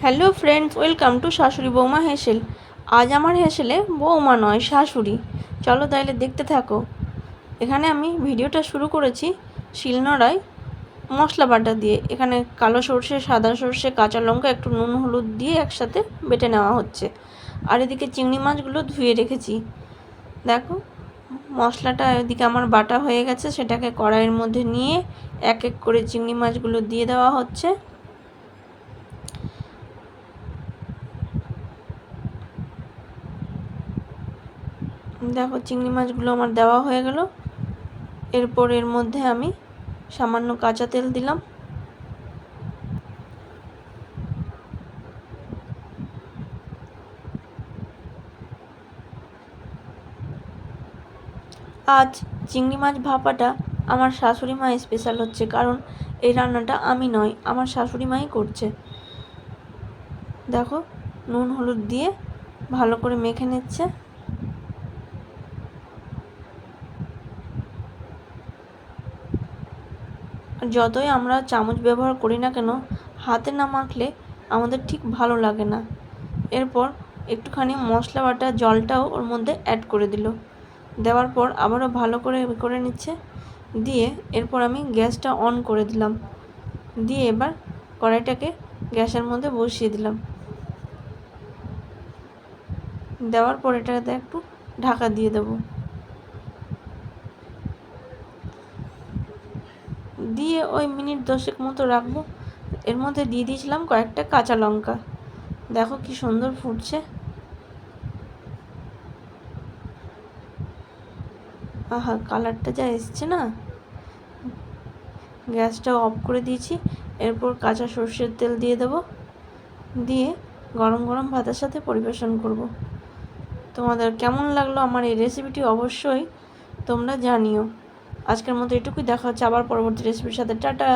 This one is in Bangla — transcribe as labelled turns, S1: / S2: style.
S1: হ্যালো ফ্রেন্ডস, ওয়েলকাম টু শাশুড়ি বৌমা হেসেল। আজ আমার হেসেলে বৌমা নয়, শাশুড়ি। চলো তাইলে দেখতে থাকো। এখানে আমি ভিডিওটা শুরু করেছি শিলনোড়ায় মশলা বাটা দিয়ে। এখানে কালো সর্ষে, সাদা সর্ষে, কাঁচা লঙ্কা, একটু নুন হলুদ দিয়ে একসাথে বেটে নেওয়া হচ্ছে। আর এদিকে চিংড়ি মাছগুলো ধুয়ে রেখেছি। দেখো মশলাটা এদিকে আমার বাটা হয়ে গেছে, সেটাকে কড়াইয়ের মধ্যে নিয়ে এক এক করে চিংড়ি মাছগুলো দিয়ে দেওয়া হচ্ছে। দেখো চিংড়ি মাছগুলো আমার দেওয়া হয়ে গেল। এরপর এর মধ্যে আমি সামান্য কাঁচা তেল দিলাম। আজ চিংড়ি মাছ ভাপাটা আমার শাশুড়ি মা স্পেশাল হচ্ছে, কারণ এই রান্নাটা আমি নয়, আমার শাশুড়ি মাই করছে। দেখো নুন হলুদ দিয়ে ভালো করে মেখে নিচ্ছে। যতই আমরা চামচ ব্যবহার করি না কেন, হাতে না মাখলে আমাদের ঠিক ভালো লাগে না। এরপর একটুখানি মশলা বাটা জলটাও ওর মধ্যে অ্যাড করে দিল। দেওয়ার পর আবারও ভালো করে নিচ্ছে। দিয়ে এরপর আমি গ্যাসটা অন করে দিলাম। দিয়ে এবার কড়াইটাকে গ্যাসের মধ্যে বসিয়ে দিলাম। দেওয়ার পর এটাতে একটু ঢাকা দিয়ে দেব। দিয়ে ওই মিনিট 10 মতো রাখবো। এর মধ্যে দিয়ে দিয়েছিলাম কয়েকটা কাঁচা লঙ্কা। দেখো কি সুন্দর ফুটছে। আহা, কালারটা যা এসছে না। গ্যাসটা অফ করে দিয়েছি। এরপর কাঁচা সর্ষের তেল দিয়ে দেব। দিয়ে গরম গরম ভাতের সাথে পরিবেশন করব। তোমাদের কেমন লাগলো আমার এই রেসিপিটি অবশ্যই তোমরা জানিও। আজকের মতো এটুকুই, দেখা হচ্ছে আবার পরবর্তী রেসিপির সাথে। টাটা।